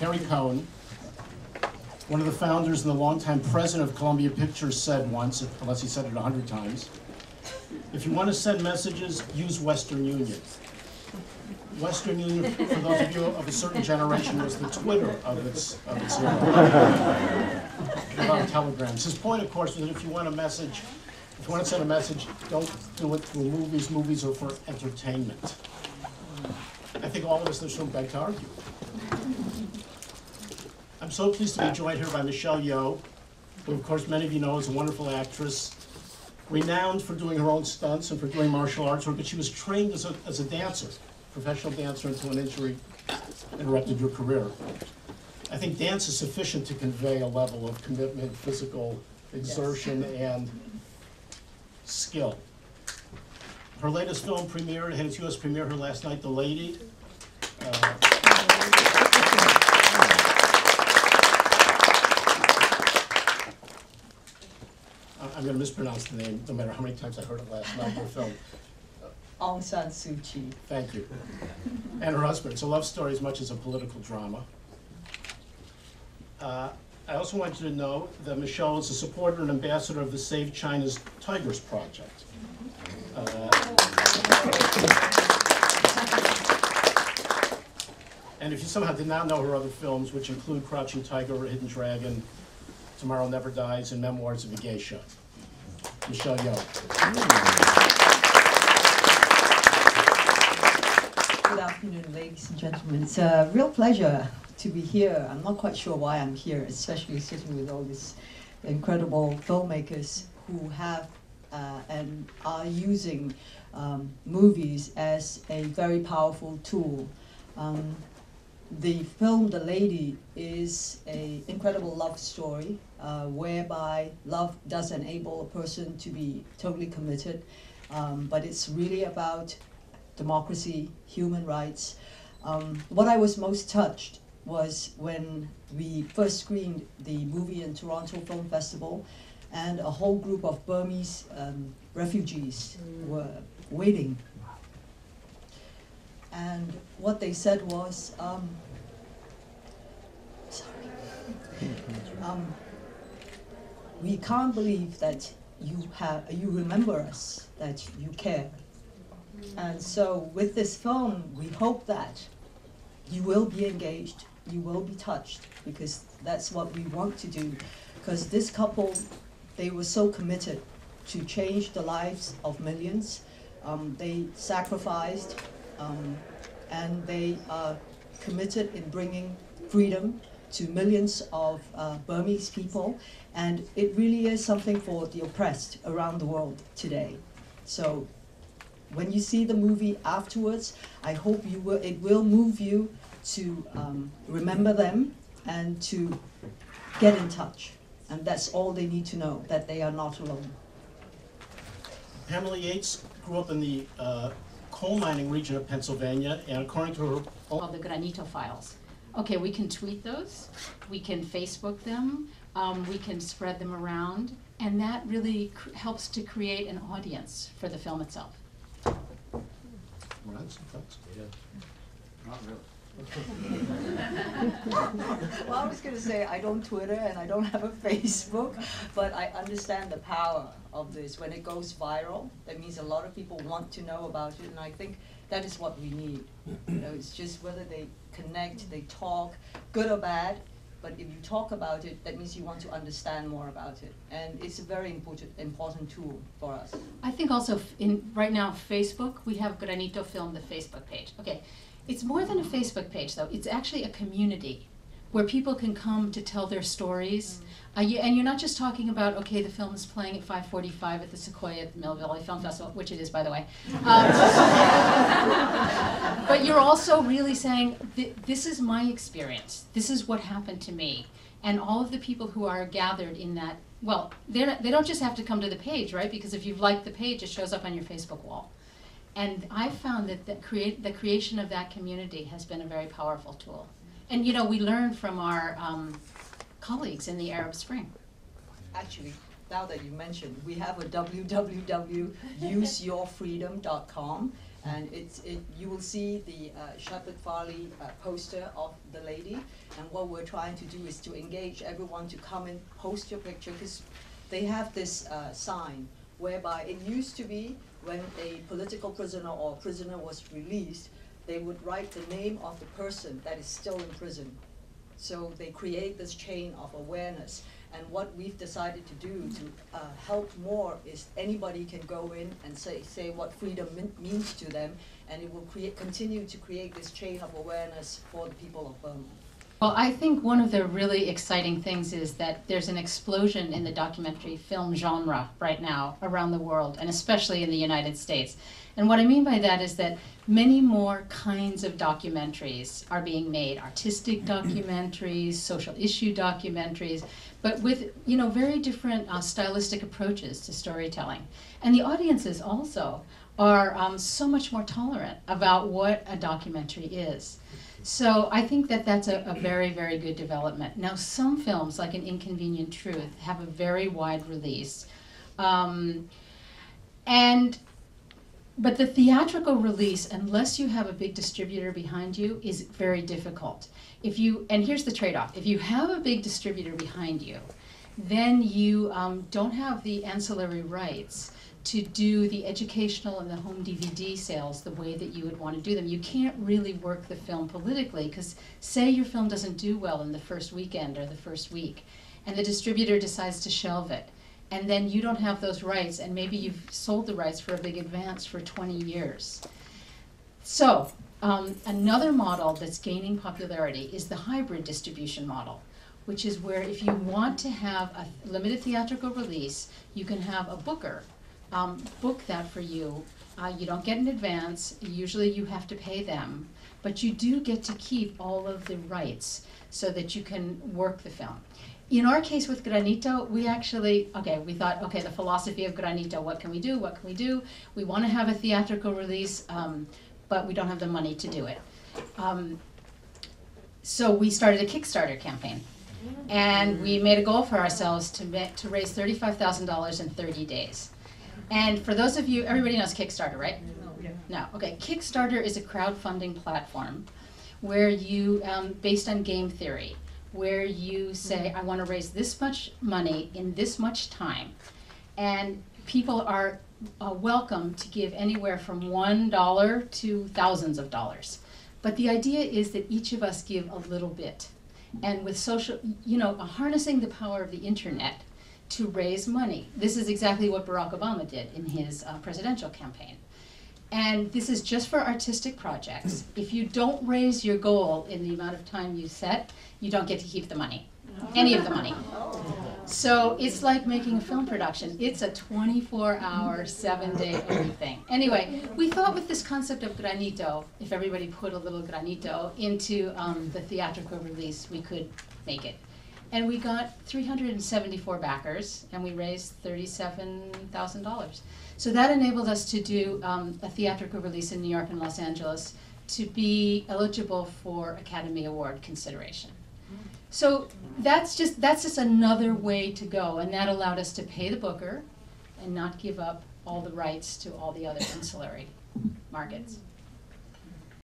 Harry Cohn, one of the founders and the longtime president of Columbia Pictures, said once, unless he said it 100 times, if you want to send messages, use Western Union. Western Union, for those of you of a certain generation, was the Twitter of its era. About telegrams. His point, of course, was that if you want to send a message, don't do it through movies. Movies are for entertainment. I think all of us in this room beg to argue. I'm so pleased to be joined here by Michelle Yeoh, who, of course, many of you know is a wonderful actress, renowned for doing her own stunts and for doing martial arts work, but she was trained as a dancer, professional dancer, until an injury interrupted her career. I think dance is sufficient to convey a level of commitment, physical exertion, and skill. Her latest film premiered, had its U.S. premiere here last night, The Lady. I'm going to mispronounce the name, no matter how many times I heard it last night in the film. Aung San Suu Kyi. Thank you. And her husband. It's a love story as much as a political drama. I also want you to know that Michelle is a supporter and ambassador of the Save China's Tigers Project. And if you somehow did not know her other films, which include Crouching Tiger, Hidden Dragon, Tomorrow Never Dies, and Memoirs of a Geisha. Michelle Yeoh. Good afternoon, ladies and gentlemen. It's a real pleasure to be here. I'm not quite sure why I'm here, especially sitting with all these incredible filmmakers who have and are using movies as a very powerful tool. The film The Lady is an incredible love story whereby love does enable a person to be totally committed, but it's really about democracy, human rights. What I was most touched was when we first screened the movie in Toronto Film Festival, and a whole group of Burmese refugees were waiting. And what they said was, we can't believe that you remember us, that you care. And so with this film, we hope that you will be engaged, you will be touched, because that's what we want to do. Because this couple, they were so committed to change the lives of millions. They sacrificed, and they are committed in bringing freedom to millions of Burmese people. And it really is something for the oppressed around the world today. So when you see the movie afterwards, I hope it will move you to remember them and to get in touch. And that's all they need to know, that they are not alone. Pamela Yates grew up in the coal mining region of Pennsylvania, and according to her called the Granito Files. Okay, we can tweet those, we can Facebook them, we can spread them around, and that really helps to create an audience for the film itself. Yeah. Not really. Well, I was going to say I don't Twitter and I don't have a Facebook, but I understand the power of this. When it goes viral, that means a lot of people want to know about it, and I think that is what we need. You know, it's just whether they connect, they talk, good or bad, but if you talk about it, that means you want to understand more about it. And it's a very important tool for us. I think also right now, Facebook, we have Granito Film, the Facebook page. Okay. It's more than a Facebook page, though. It's actually a community where people can come to tell their stories. And you're not just talking about, okay, the film is playing at 5:45 at the Sequoia at the Mill Valley Film Festival, which it is, by the way. But you're also really saying, this is my experience. This is what happened to me. And all of the people who are gathered in that, well, they don't just have to come to the page, right? Because if you've liked the page, it shows up on your Facebook wall. And I found that the creation of that community has been a very powerful tool. And you know, we learn from our colleagues in the Arab Spring. Actually, now that you mentioned, we have a www.useyourfreedom.com, And you will see the Shepard Farley poster of the lady. And what we're trying to do is to engage everyone to come and post your picture, because they have this sign whereby it used to be when a political prisoner or a prisoner was released, they would write the name of the person that is still in prison. So they create this chain of awareness. And what we've decided to do to help more is anybody can go in and say what freedom means to them, and it will continue to create this chain of awareness for the people of Burma. Well, I think one of the really exciting things is that there's an explosion in the documentary film genre right now around the world, and especially in the United States. And what I mean by that is that many more kinds of documentaries are being made, artistic documentaries, social issue documentaries, but with very different stylistic approaches to storytelling. And the audiences also are so much more tolerant about what a documentary is. So I think that that's a very, very good development. Now, some films, like An Inconvenient Truth, have a very wide release. But the theatrical release, unless you have a big distributor behind you, is very difficult. And here's the trade-off. If you have a big distributor behind you, then you don't have the ancillary rights to do the educational and the home DVD sales the way that you would want to do them. You can't really work the film politically, because say your film doesn't do well in the first weekend or the first week, and the distributor decides to shelve it, and then you don't have those rights, and maybe you've sold the rights for a big advance for 20 years. So another model that's gaining popularity is the hybrid distribution model, which is where if you want to have a limited theatrical release, you can have a booker book that for you. You don't get an advance. Usually you have to pay them, but you do get to keep all of the rights so that you can work the film. In our case with Granito, we thought, okay, the philosophy of Granito, what can we do? What can we do? We want to have a theatrical release, but we don't have the money to do it. So we started a Kickstarter campaign. And we made a goal for ourselves to raise $35,000 in 30 days. And for those of you, everybody knows Kickstarter, right? No. Okay. Kickstarter is a crowdfunding platform where you, based on game theory, where you say, I want to raise this much money in this much time. And people are welcome to give anywhere from $1 to thousands of dollars. But the idea is that each of us give a little bit. And with social, harnessing the power of the internet to raise money. This is exactly what Barack Obama did in his presidential campaign. And this is just for artistic projects. If you don't raise your goal in the amount of time you set, you don't get to keep the money, any of the money. So it's like making a film production. It's a 24-hour, 7-day-a-week thing. Anyway, we thought with this concept of Granito, if everybody put a little Granito into the theatrical release, we could make it. And we got 374 backers, and we raised $37,000. So that enabled us to do a theatrical release in New York and Los Angeles to be eligible for Academy Award consideration. So that's just another way to go, and that allowed us to pay the booker and not give up all the rights to all the other ancillary markets.